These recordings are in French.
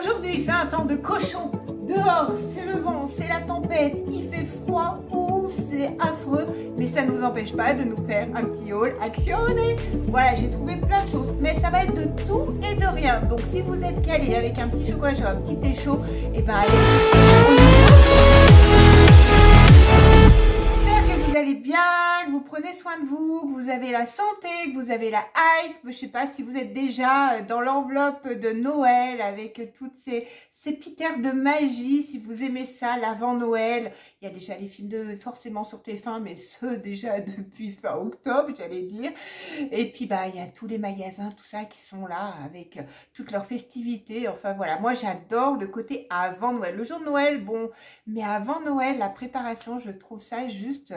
Aujourd'hui, il fait un temps de cochon. Dehors, c'est le vent, c'est la tempête, il fait froid, ou c'est affreux, mais ça ne nous empêche pas de nous faire un petit haul actionné. Voilà, j'ai trouvé plein de choses, mais ça va être de tout et de rien. Donc si vous êtes calé avec un petit chocolat chaud, un petit thé chaud, et ben allez, vous allez bien, que vous prenez soin de vous, que vous avez la santé, que vous avez la hype. Je sais pas si vous êtes déjà dans l'enveloppe de Noël avec toutes ces petits airs de magie, si vous aimez ça, l'avant Noël. Il y a déjà les films de forcément sur TF1, mais ceux déjà depuis fin octobre, j'allais dire. Et puis bah il y a tous les magasins, tout ça qui sont là avec toutes leurs festivités. Enfin voilà, moi j'adore le côté avant Noël. Le jour de Noël, bon, mais avant Noël, la préparation, je trouve ça juste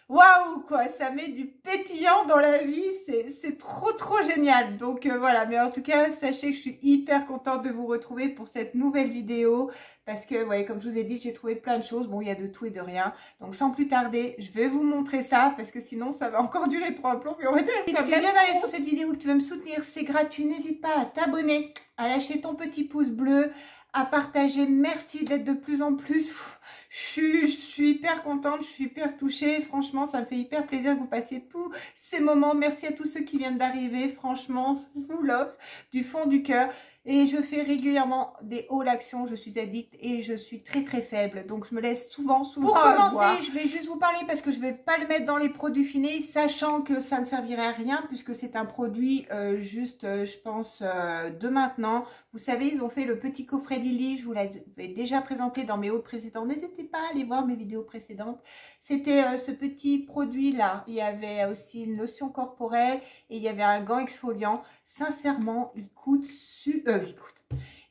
waouh quoi, ça met du pétillant dans la vie, c'est trop génial. Donc voilà, mais en tout cas, sachez que je suis hyper contente de vous retrouver pour cette nouvelle vidéo parce que, ouais, comme je vous ai dit, j'ai trouvé plein de choses. Bon, il y a de tout et de rien. Donc sans plus tarder, je vais vous montrer ça parce que sinon, ça va encore durer 3 plombs. Mais on va dire, si tu viens d'aller sur cette vidéo, que tu veux me soutenir, c'est gratuit. N'hésite pas à t'abonner, à lâcher ton petit pouce bleu, à partager. Merci d'être de plus en plus. Je suis hyper contente, je suis hyper touchée. Franchement, ça me fait hyper plaisir que vous passiez tous ces moments. Merci à tous ceux qui viennent d'arriver. Franchement, je vous l'offre du fond du cœur. Et je fais régulièrement des hauls actions. Je suis addict et je suis très faible. Donc, je me laisse souvent. Pour commencer, je vais juste vous parler parce que je ne vais pas le mettre dans les produits finis, sachant que ça ne servirait à rien puisque c'est un produit juste, je pense, de maintenant. Vous savez, ils ont fait le petit coffret Lily. Je vous l'avais déjà présenté dans mes hauls précédents. N'hésitez pas à aller voir mes vidéos précédentes. C'était ce petit produit-là. Il y avait aussi une lotion corporelle et il y avait un gant exfoliant. Sincèrement,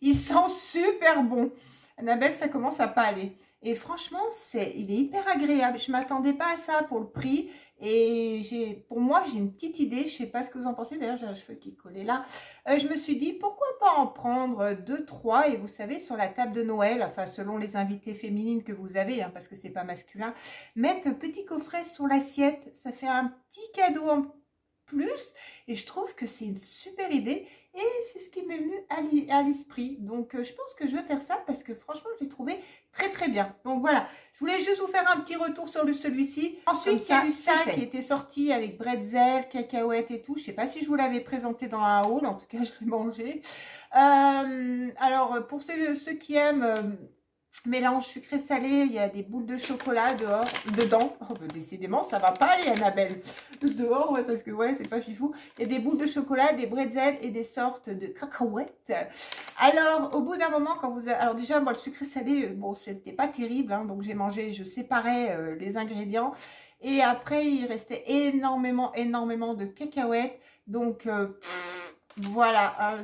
il sent super bon. Annabelle, ça commence à pas aller. Et franchement, il est hyper agréable. Je m'attendais pas à ça pour le prix. Et pour moi, j'ai une petite idée. Je sais pas ce que vous en pensez. D'ailleurs, j'ai un cheveu qui est collé là. Je me suis dit, pourquoi pas en prendre 2, 3. Et vous savez, sur la table de Noël, enfin, selon les invités féminines que vous avez, hein, parce que c'est pas masculin, mettre petit coffret sur l'assiette. Ça fait un petit cadeau en plus. Et je trouve que c'est une super idée. Et c'est ce qui m'est venu à l'esprit. Donc, je pense que je vais faire ça parce que franchement, je l'ai trouvé très bien. Donc, voilà. Je voulais juste vous faire un petit retour sur celui-ci. Ensuite, il y a eu ça qui était sorti avec bretzel, cacahuètes et tout. Je ne sais pas si je vous l'avais présenté dans un haul. En tout cas, je l'ai mangé. Alors, pour ceux qui aiment... mélange sucré-salé, il y a des boules de chocolat dedans. Oh, bah, décidément, ça va pas aller, Annabelle. Dehors, ouais, parce que ouais, c'est pas fifou. Il y a des boules de chocolat, des bretzels et des sortes de cacahuètes. Alors, au bout d'un moment, alors déjà, moi, le sucré-salé, bon, c'était pas terrible, hein, donc j'ai mangé, je séparais les ingrédients. Et après, il restait énormément de cacahuètes. Donc, voilà, hein,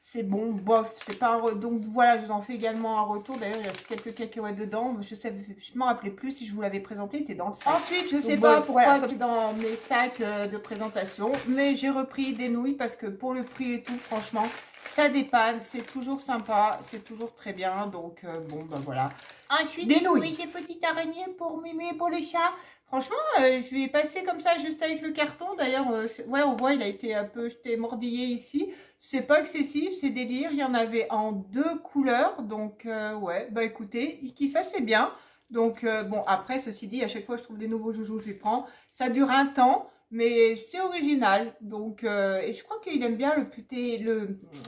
c'est bon, bof, c'est pas donc voilà, je vous en fais également un retour. D'ailleurs, il y a quelques cacahuètes dedans. Je m'en rappelais plus si je vous l'avais présenté, il était dans le sac. Ensuite, je sais pas pourquoi c'est dans mes sacs de présentation, mais j'ai repris des nouilles parce que pour le prix et tout, franchement, ça dépanne, c'est toujours sympa, c'est toujours très bien. Donc bon, ben voilà. Ensuite, des nouilles. Des petites araignées pour Mémé, pour le chat. Franchement, je lui ai passé comme ça juste avec le carton. D'ailleurs, ouais, on voit, il a été un peu jeté, mordillé ici. C'est pas excessif, c'est délire. Il y en avait en 2 couleurs. Donc, ouais, bah écoutez, il kiffe assez bien. Donc, bon, après, ceci dit, à chaque fois que je trouve des nouveaux joujoux, je les prends. Ça dure un temps, mais c'est original. Donc, et je crois qu'il aime bien le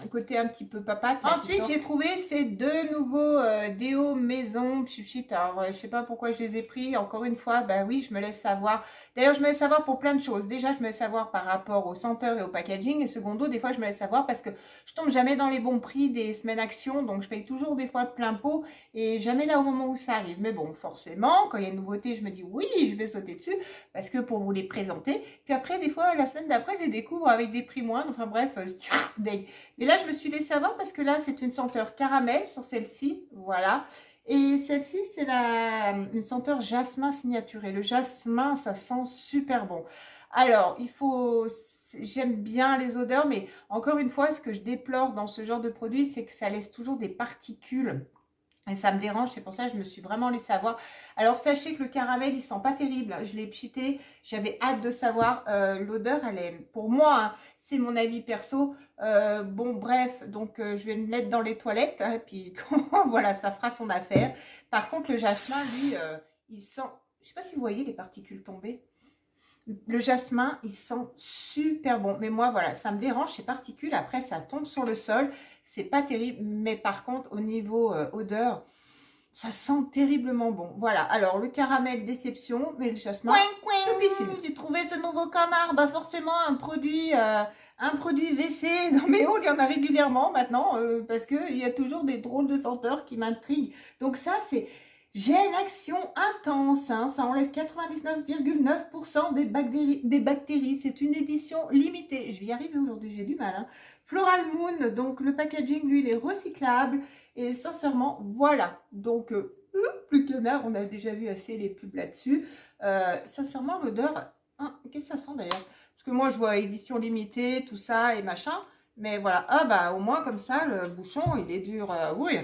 côté un petit peu papate. Ensuite, j'ai trouvé ces 2 nouveaux déos maison Pchit. Alors, je sais pas pourquoi je les ai pris. Encore une fois, bah oui, je me laisse savoir. D'ailleurs, je me laisse savoir pour plein de choses. Déjà, je me laisse savoir par rapport aux senteurs et au packaging. Et secondo, des fois, je me laisse savoir parce que je tombe jamais dans les bons prix des semaines action. Donc, je paye toujours des fois plein pot et jamais là au moment où ça arrive. Mais bon, forcément, quand il y a une nouveauté, je me dis oui, je vais sauter dessus parce que pour vous les présenter. Puis après, des fois, la semaine d'après, je les découvre avec des prix moindres. Enfin bref, deg. Mais là, je me suis laissé savoir parce que là, c'est une senteur caramel sur celle-ci. Voilà. Et celle-ci, c'est une senteur jasmin signature. Et le jasmin, ça sent super bon. Alors, j'aime bien les odeurs, mais encore une fois, ce que je déplore dans ce genre de produit, c'est que ça laisse toujours des particules Et ça me dérange, c'est pour ça que je me suis vraiment laissée avoir. Alors, sachez que le caramel, il sent pas terrible. Je l'ai pchité, j'avais hâte de savoir. L'odeur, elle est, pour moi, hein, c'est mon avis perso. Bon, bref, donc je vais me mettre dans les toilettes. Hein, et puis, voilà, ça fera son affaire. Par contre, le jasmin, lui, il sent... Je sais pas si vous voyez les particules tombées. Le jasmin, il sent super bon. Mais moi, voilà, ça me dérange, ces particules. Après, ça tombe sur le sol. C'est pas terrible. Mais par contre, au niveau odeur, ça sent terriblement bon. Voilà. Alors, le caramel, déception. Mais le jasmin, j'ai trouvé ce nouveau canard. Bah, forcément, un produit WC. Dans mes hauts, il y en a régulièrement maintenant. Parce qu'il y a toujours des drôles de senteurs qui m'intriguent. Donc ça, c'est... Gel action intense, hein, ça enlève 99,9% des bactéries. C'est une édition limitée. Je vais y arriver aujourd'hui, j'ai du mal. Hein. Floral Moon, donc le packaging, lui, il est recyclable. Et sincèrement, voilà. Donc, le canard, on a déjà vu assez les pubs là-dessus. Sincèrement, l'odeur, hein, qu'est-ce que ça sent d'ailleurs? Parce que moi, je vois édition limitée, tout ça et machin. Mais voilà, ah bah au moins comme ça, le bouchon, il est dur à ouvrir.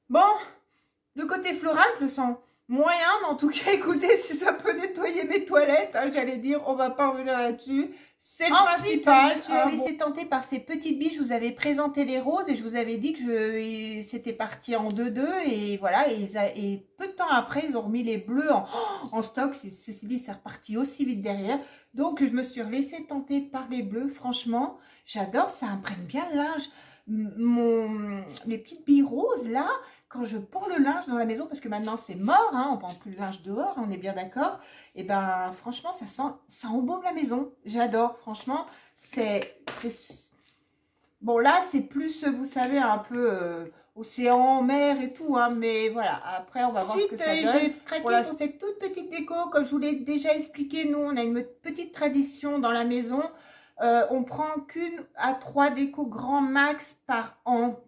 Bon, le côté floral, je le sens moyen, mais en tout cas, écoutez, si ça peut nettoyer mes toilettes, hein, j'allais dire, on va pas revenir là-dessus. C'est le principal. Je me suis laissée tenter par ces petites billes. Je vous avais présenté les roses et je vous avais dit que c'était parti en 2-2. Et voilà, et peu de temps après, ils ont remis les bleus en stock. Ceci dit, c'est reparti aussi vite derrière. Donc, je me suis laissée tenter par les bleus. Franchement, j'adore, ça imprègne bien le linge. Les petites billes roses, là, quand je pends le linge dans la maison, parce que maintenant c'est mort, hein, on ne pend plus le linge dehors, on est bien d'accord, et ben franchement, ça embaume la maison. J'adore, franchement, bon là, c'est plus, vous savez, un peu océan, mer et tout, hein, mais voilà, après on va voir ce que ça donne. J'ai craqué pour cette toute petite déco, comme je vous l'ai déjà expliqué, nous on a une petite tradition dans la maison. On prend qu'une à 3 décos grand max par an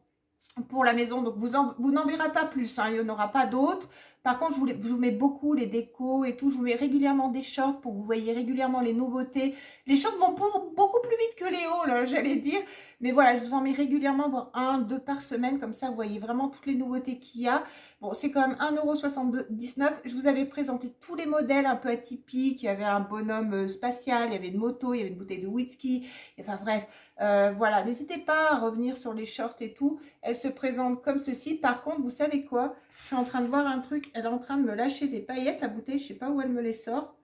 pour la maison, donc vous n'en verrez pas plus, hein, il n'y en aura pas d'autres. Par contre, je vous mets beaucoup les décos et tout, je vous mets régulièrement des shorts pour que vous voyez régulièrement les nouveautés. Les shorts vont beaucoup plus vite que les hauls, hein, j'allais dire, mais voilà, je vous en mets régulièrement, voire 1-2 par semaine, comme ça vous voyez vraiment toutes les nouveautés qu'il y a. Bon, c'est quand même 1,79 €. Je vous avais présenté tous les modèles un peu atypiques, il y avait un bonhomme spatial, il y avait une moto, il y avait une bouteille de whisky, enfin bref. Voilà, n'hésitez pas à revenir sur les shorts et tout. Elle se présente comme ceci. Par contre, vous savez quoi? Je suis en train de voir un truc. Elle est en train de me lâcher des paillettes, la bouteille. Je sais pas où elle me les sort.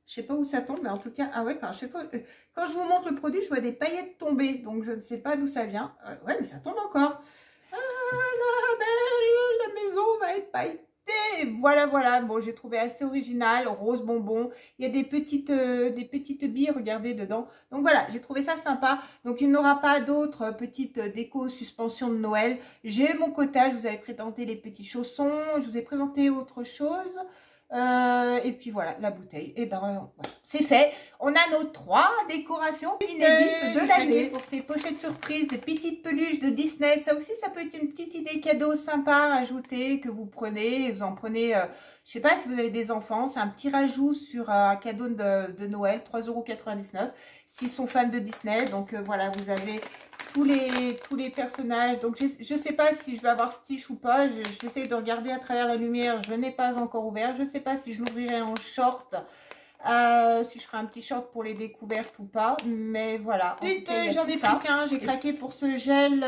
Je sais pas où ça tombe, mais en tout cas, ah ouais, quand je vous montre le produit, je vois des paillettes tomber. Donc, je ne sais pas d'où ça vient. Ouais, mais ça tombe encore. Ah, la belle, la maison va être pailletée. Voilà, voilà. Bon, j'ai trouvé assez original, rose bonbon. Il y a des petites billes, regardez dedans. Donc voilà, j'ai trouvé ça sympa. Donc il n'aura pas d'autres petites déco suspension de Noël. J'ai mon quota, je vous avais présenté les petits chaussons, je vous ai présenté autre chose. Et puis voilà, la bouteille. Et ben voilà, c'est fait. On a nos 3 décorations inédites de l'année. Pour ces pochettes surprises, des petites peluches de Disney. Ça aussi, ça peut être une petite idée cadeau sympa à ajouter, que vous prenez. Vous en prenez, je sais pas si vous avez des enfants. C'est un petit rajout sur un cadeau de Noël, 3,99 €. S'ils sont fans de Disney. Donc voilà, vous avez tous les personnages. Donc je sais pas si je vais avoir Stitch ou pas. J'essaie de regarder à travers la lumière. Je n'ai pas encore ouvert. Je sais pas si je l'ouvrirai en short. Si je ferai un petit short pour les découvertes ou pas. Mais voilà. J'en ai plus qu'un. J'ai craqué pour ce gel,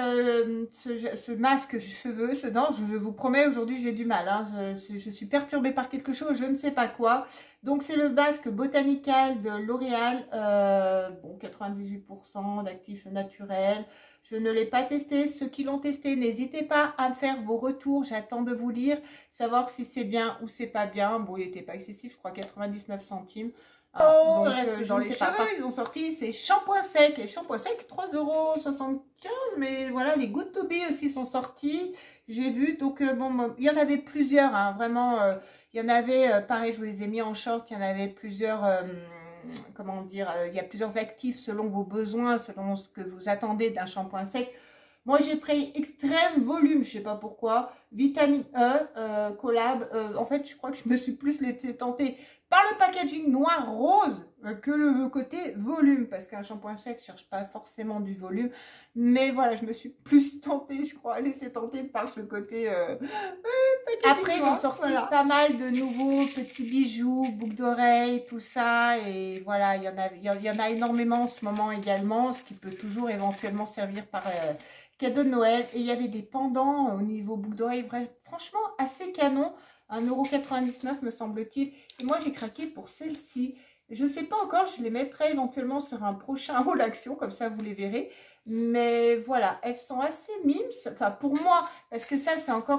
ce masque cheveux. Non, je vous promets, aujourd'hui j'ai du mal. Hein. Je suis perturbée par quelque chose. Je ne sais pas quoi. Donc, c'est le masque Botanical de L'Oréal. Bon, 98% d'actifs naturels. Je ne l'ai pas testé. Ceux qui l'ont testé, n'hésitez pas à me faire vos retours. J'attends de vous lire, savoir si c'est bien ou c'est pas bien. Bon, il n'était pas excessif, je crois 99 centimes. Donc, dans les cheveux, ils ont sorti ces shampoings secs. Les shampoings secs, 3,75 €. Mais voilà, les Good To Be aussi sont sortis. J'ai vu. Donc, bon, il y en avait plusieurs, hein, vraiment. Il y en avait, pareil, je vous les ai mis en short. Il y en avait plusieurs, comment dire, il y a plusieurs actifs selon vos besoins, selon ce que vous attendez d'un shampoing sec. Moi, j'ai pris extrême volume, je sais pas pourquoi. Vitamine E, collab. En fait, je crois que je me suis plus laissé tenter par le packaging noir rose que le côté volume, parce qu'un shampoing sec ne cherche pas forcément du volume. Mais voilà, je me suis plus tentée, je crois, laissée tenter par ce côté packaging. Après, ils ont sorti pas mal de nouveaux petits bijoux, boucles d'oreilles, tout ça. Et voilà, il y en a énormément en ce moment également, ce qui peut toujours éventuellement servir par cadeau de Noël. Et il y avait des pendants au niveau boucles d'oreilles, franchement, assez canon. 1,99 € me semble-t-il. Et moi, j'ai craqué pour celle-ci. Je ne sais pas encore, je les mettrai éventuellement sur un prochain haul action, comme ça vous les verrez. Mais voilà, elles sont assez mimes, enfin pour moi, parce que ça,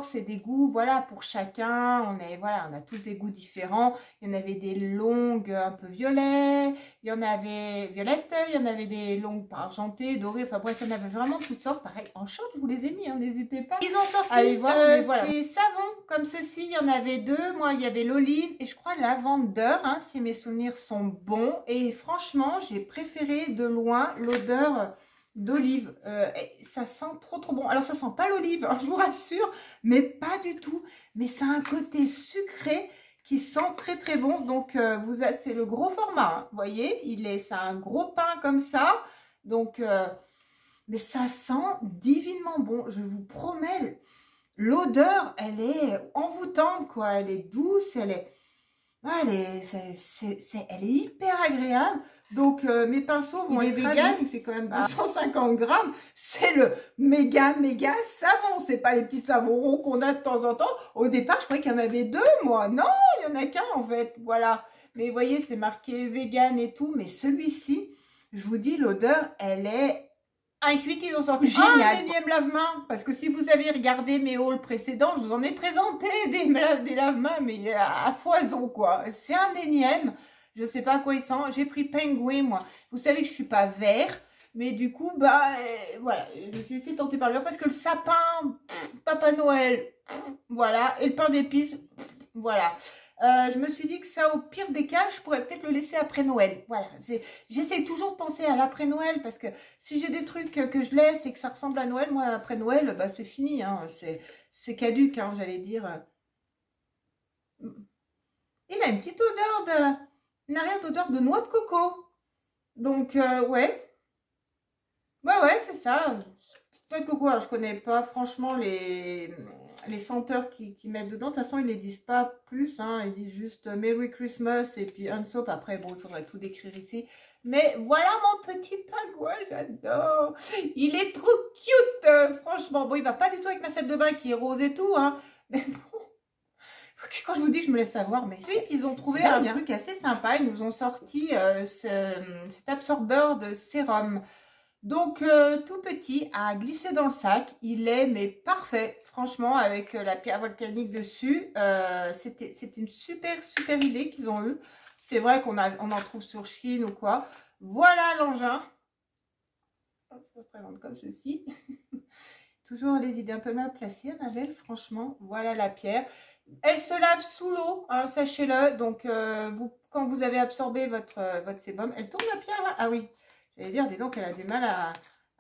c'est des goûts, voilà, pour chacun. Voilà, on a tous des goûts différents. Il y en avait des longues un peu violet, il y en avait violette, il y en avait des longues argentées, dorées, enfin bref, il y en avait vraiment toutes sortes. Pareil, en short, je vous les ai mis, hein, n'hésitez pas. Ils ont sorti, allez voir, voilà. Ces savons, comme ceci, il y en avait deux. Moi, il y avait l'olive et je crois lavandeur, hein, si mes souvenirs sont bons. Et franchement, j'ai préféré de loin l'odeur d'olive. Ça sent trop bon. Alors ça sent pas l'olive, hein, je vous rassure, mais pas du tout. Mais ça a un côté sucré qui sent très bon. Donc c'est le gros format, hein, vous voyez, c'est un gros pain comme ça. Donc mais ça sent divinement bon, je vous promets. L'odeur, elle est envoûtante, quoi. Elle est douce, elle est hyper agréable. Donc mes pinceaux vont être vegan, il fait quand même 250 grammes. C'est le méga savon. C'est pas les petits savons ronds qu'on a de temps en temps. Au départ, je croyais qu'il y en avait deux, moi. Non, il y en a qu'un en fait. Voilà. Mais vous voyez, c'est marqué vegan et tout. Mais celui-ci, je vous dis, l'odeur, elle est... Ensuite, ils ont sorti un énième lave-main. Parce que si vous avez regardé mes hauls précédents, je vous en ai présenté des lave-mains, mais à foison, quoi. C'est un énième. Je sais pas à quoi il sent. J'ai pris Penguin, moi. Vous savez que je suis pas vert. Mais du coup, voilà. Je me suis laissée tenter par le vert parce que le sapin, Papa Noël, voilà. Et le pain d'épices, voilà. Je me suis dit que ça, au pire des cas, je pourrais peut-être le laisser après Noël. Voilà, j'essaie toujours de penser à l'après-Noël parce que si j'ai des trucs que je laisse et que ça ressemble à Noël, moi, après Noël, c'est fini. Hein, c'est caduque, hein, j'allais dire. Il a une petite odeur une arrière d'odeur de noix de coco. Donc, ouais. Ouais, c'est ça. Noix de coco, alors je connais pas franchement les senteurs qu'ils mettent dedans. De toute façon, ils les disent pas plus. Hein. Ils disent juste Merry Christmas et puis Unsoap. Après, bon, il faudrait tout décrire ici. Mais voilà mon petit pingouin, j'adore. Il est trop cute, franchement. Bon, il va pas du tout avec ma salle de bain qui est rose et tout. Hein. Mais bon, quand je vous dis, je me laisse savoir. Mais ensuite, ils ont trouvé un truc assez sympa. Ils nous ont sorti cet absorbeur de sérum. Donc, tout petit, à glisser dans le sac. Il est, mais parfait. Franchement, avec la pierre volcanique dessus. C'est une super idée qu'ils ont eue. C'est vrai qu'on en trouve sur Chine ou quoi. Voilà l'engin. Ça se présente comme ceci. Toujours les idées un peu mal placées, Annabelle, franchement. Voilà la pierre. Elle se lave sous l'eau, hein, sachez-le. Donc, quand vous avez absorbé votre sébum, elle tourne la pierre là. Ah oui. J'allais dire, dis donc, elle a du mal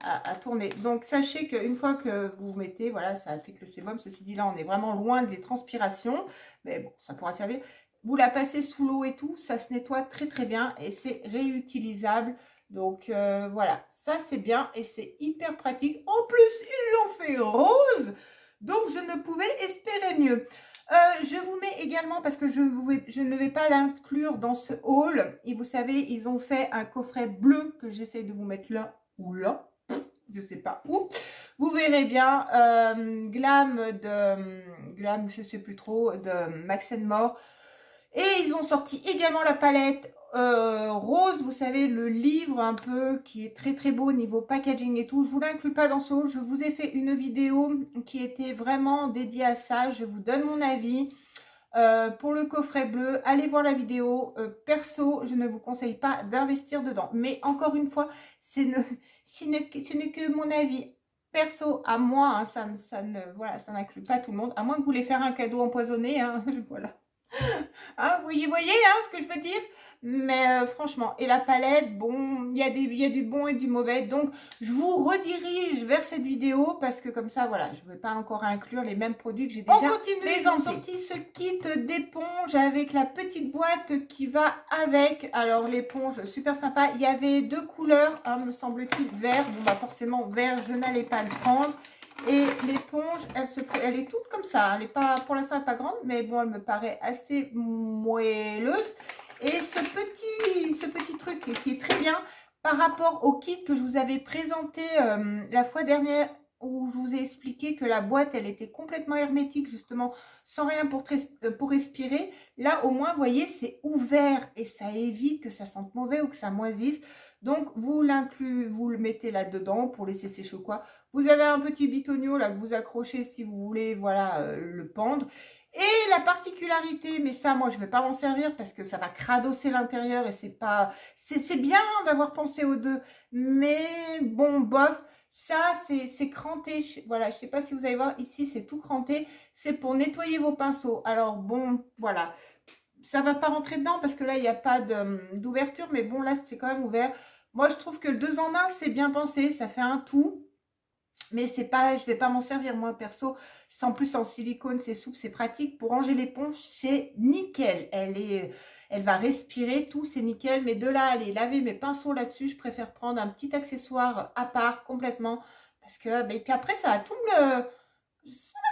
à tourner. Donc, sachez qu'une fois que vous mettez, voilà, ça applique le sébum. Ceci dit, là, on est vraiment loin des transpirations. Mais bon, ça pourra servir. Vous la passez sous l'eau et tout, ça se nettoie très bien et c'est réutilisable. Donc, voilà, ça, c'est bien et c'est hyper pratique. En plus, ils l'ont fait rose. Donc, je ne pouvais espérer mieux. Je vous mets également, parce que je ne vais pas l'inclure dans ce haul, et vous savez, ils ont fait un coffret bleu que j'essaie de vous mettre là ou là, je sais pas où. Vous verrez bien, Glam, je sais plus trop, de Max & More. Et ils ont sorti également la palette rose, vous savez, le livre un peu qui est très beau au niveau packaging et tout. Je ne vous l'inclus pas dans ce haul. Je vous ai fait une vidéo qui était vraiment dédiée à ça. Je vous donne mon avis. Pour le coffret bleu, allez voir la vidéo. Perso, je ne vous conseille pas d'investir dedans. Mais encore une fois, ce n'est que mon avis. Perso, à moi, hein, ça n'inclut pas tout le monde. À moins que vous voulez faire un cadeau empoisonné. Hein, voilà. Hein, vous voyez hein, ce que je veux dire? Mais franchement, et la palette, bon, il y a du bon et du mauvais. Donc, je vous redirige vers cette vidéo parce que comme ça, voilà, je ne vais pas encore inclure les mêmes produits que j'ai déjà. On continue, ils ont sorti ce kit d'éponge avec la petite boîte qui va avec. Alors, l'éponge, super sympa. Il y avait deux couleurs, hein, me semble-t-il, vert. Bon, bah forcément, vert, je n'allais pas le prendre. Et l'éponge, elle est toute comme ça. Elle est pas, pour l'instant, elle n'est pas grande, mais bon, elle me paraît assez moelleuse. Et ce petit truc qui est très bien par rapport au kit que je vous avais présenté la fois dernière, où je vous ai expliqué que la boîte, elle était complètement hermétique, justement, sans rien pour respirer. Là, au moins, vous voyez, c'est ouvert et ça évite que ça sente mauvais ou que ça moisisse. Donc, vous le mettez là-dedans pour laisser sécher ou quoi. Vous avez un petit bitonio là que vous accrochez si vous voulez, voilà, le pendre. Et la particularité, mais ça, moi, je ne vais pas m'en servir parce que ça va cradosser l'intérieur et c'est pas... C'est bien d'avoir pensé aux deux, mais bon, bof, ça, c'est cranté. Voilà, je ne sais pas si vous allez voir, ici, c'est tout cranté. C'est pour nettoyer vos pinceaux. Alors, bon, voilà. Ça ne va pas rentrer dedans parce que là, il n'y a pas d'ouverture, mais bon, là, c'est quand même ouvert. Moi, je trouve que le 2 en 1, c'est bien pensé. Ça fait un tout. Mais c'est pas, je vais pas m'en servir moi perso. En plus en silicone, c'est souple, c'est pratique. Pour ranger l'éponge, c'est nickel. Elle va respirer, tout, c'est nickel. Mais de là à aller laver mes pinceaux là-dessus, je préfère prendre un petit accessoire à part complètement. Parce que, et puis après, ça va tout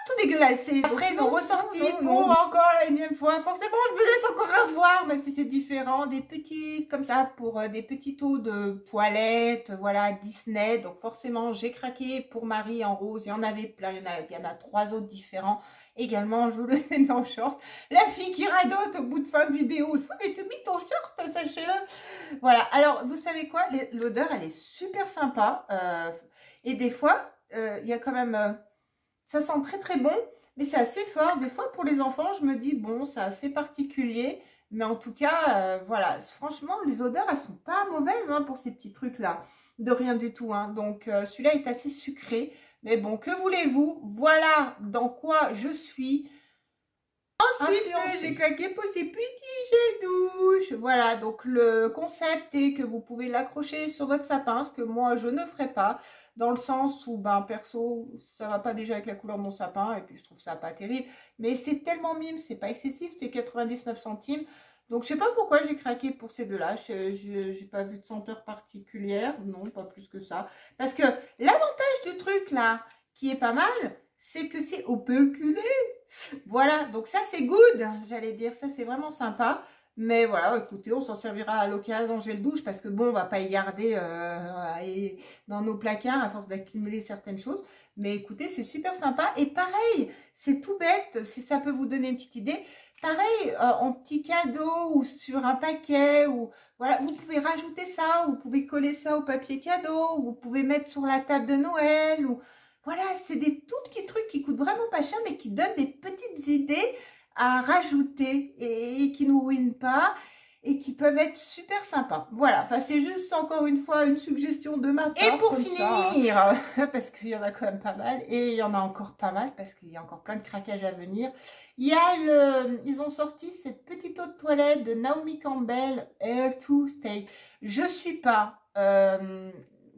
tout dégueulasser. Après, ils ont ressorti pour encore la énième fois. Forcément, je me laisse encore avoir, même si c'est différent. Des petits, comme ça, pour des petits taux de toilette, voilà, Disney. Donc, forcément, j'ai craqué pour Marie en rose. Il y en avait plein. Il y en a 3 autres différents. Également, je vous le mets en short. La fille qui radote au bout de fin de vidéo. Il faut que tu mis ton short, sachez-le. Voilà. Alors, vous savez quoi? L'odeur, elle est super sympa. Et des fois, il y a quand même... ça sent très très bon, mais c'est assez fort. Des fois, pour les enfants, je me dis, bon, c'est assez particulier. Mais en tout cas, voilà, franchement, les odeurs, elles sont pas mauvaises hein, pour ces petits trucs-là. De rien du tout. Hein. Donc, celui-là est assez sucré. Mais bon, que voulez-vous? Voilà dans quoi je suis. Ensuite, j'ai claqué pour ces petits gels douche. Voilà, donc le concept est que vous pouvez l'accrocher sur votre sapin, ce que moi, je ne ferai pas. Dans le sens où, ben, perso, ça va pas déjà avec la couleur de mon sapin. Et puis, je trouve ça pas terrible. Mais c'est tellement mime, c'est pas excessif. C'est 99 centimes. Donc, je sais pas pourquoi j'ai craqué pour ces deux-là. Je n'ai pas vu de senteur particulière. Non, pas plus que ça. Parce que l'avantage du truc, là, qui est pas mal, c'est que c'est opalculé. Voilà, donc ça c'est good, j'allais dire, ça c'est vraiment sympa. Mais voilà, écoutez, on s'en servira à l'occasion en gel douche parce que bon, on va pas y garder dans nos placards à force d'accumuler certaines choses. Mais écoutez, c'est super sympa. Et pareil, c'est tout bête, si ça peut vous donner une petite idée. Pareil, en petit cadeau ou sur un paquet, ou voilà, vous pouvez rajouter ça, ou vous pouvez coller ça au papier cadeau, ou vous pouvez mettre sur la table de Noël, ou voilà, c'est des tout petits trucs qui coûtent vraiment pas cher, mais qui donnent des petites idées à rajouter et qui nous ruinent pas et qui peuvent être super sympas. Voilà, enfin c'est juste encore une fois une suggestion de ma part. Et pour finir, parce qu'il y en a quand même pas mal, et il y en a encore pas mal parce qu'il y a encore plein de craquages à venir. Il y a ils ont sorti cette petite eau de toilette de Naomi Campbell, Air to Stay. Je suis pas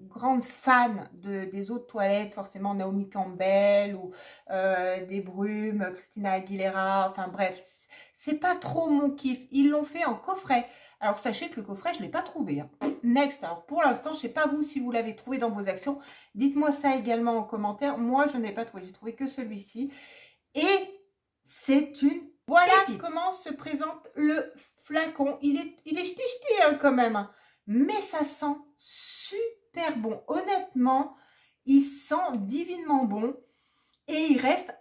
grande fan des eaux de toilette, forcément Naomi Campbell ou des Brumes, Christina Aguilera, enfin bref, c'est pas trop mon kiff. Ils l'ont fait en coffret. Alors sachez que le coffret, je ne l'ai pas trouvé. Hein. Next, alors pour l'instant, je ne sais pas vous si vous l'avez trouvé dans vos actions. Dites-moi ça également en commentaire. Moi, je n'ai pas trouvé, j'ai trouvé que celui-ci. Et c'est une... Voilà comment se présente le flacon. Il est jeté hein, quand même, hein. Mais ça sent super bon. Honnêtement, il sent divinement bon. Et il reste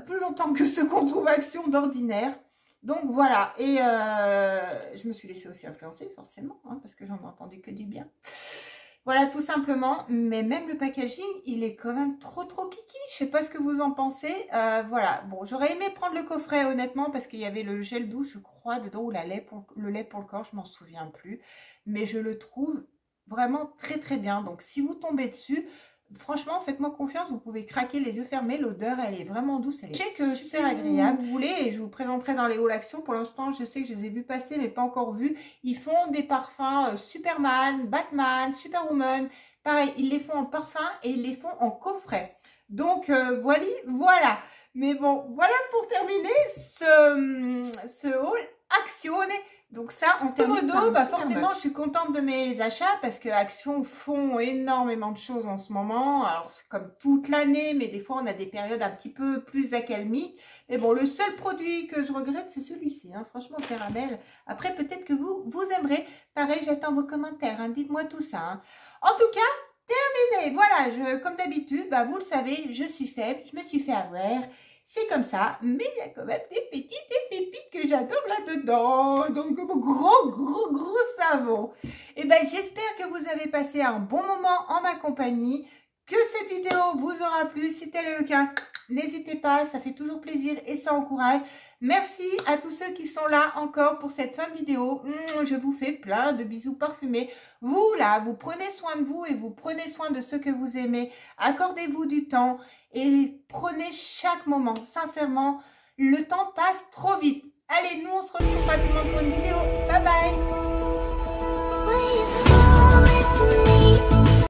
plus longtemps que ceux qu'on trouve action d'ordinaire. Donc voilà. Et je me suis laissée aussi influencer, forcément, hein, parce que j'en ai entendu que du bien. Voilà, tout simplement. Mais même le packaging, il est quand même trop kiki. Je sais pas ce que vous en pensez. Voilà. Bon, j'aurais aimé prendre le coffret, honnêtement, parce qu'il y avait le gel douche, je crois, dedans, ou le lait pour le corps, je m'en souviens plus. Mais je le trouve vraiment très bien. Donc, si vous tombez dessus, franchement, faites-moi confiance, vous pouvez craquer les yeux fermés. L'odeur, elle est vraiment douce, elle est super agréable. Vous voulez, et je vous présenterai dans les hauts l'action. Pour l'instant, je sais que je les ai vus passer, mais pas encore vus. Ils font des parfums Superman, Batman, Superwoman. Pareil, ils les font en parfum et ils les font en coffret. Donc, voilà. Mais bon, voilà pour terminer ce haul Action. Donc ça, en termes d'eau, forcément, je suis contente de mes achats parce que Action font énormément de choses en ce moment. Alors, c'est comme toute l'année, mais des fois, on a des périodes un petit peu plus accalmiques. Mais bon, le seul produit que je regrette, c'est celui-ci. Hein. Franchement, Caramel. Après, peut-être que vous aimerez. Pareil, j'attends vos commentaires. Hein. Dites-moi tout ça. Hein. En tout cas, terminé. Voilà, comme d'habitude, vous le savez, je suis faible. Je me suis fait avoir. C'est comme ça, mais il y a quand même des petites pépites que j'adore là-dedans. Donc, gros savon. Et j'espère que vous avez passé un bon moment en ma compagnie, que cette vidéo vous aura plu. Si tel est le cas, n'hésitez pas, ça fait toujours plaisir et ça encourage. Merci à tous ceux qui sont là encore pour cette fin de vidéo. Je vous fais plein de bisous parfumés. Vous, là, vous prenez soin de vous et vous prenez soin de ceux que vous aimez. Accordez-vous du temps et prenez chaque moment. Sincèrement, le temps passe trop vite. Allez, nous, on se retrouve rapidement pour une vidéo. Bye bye!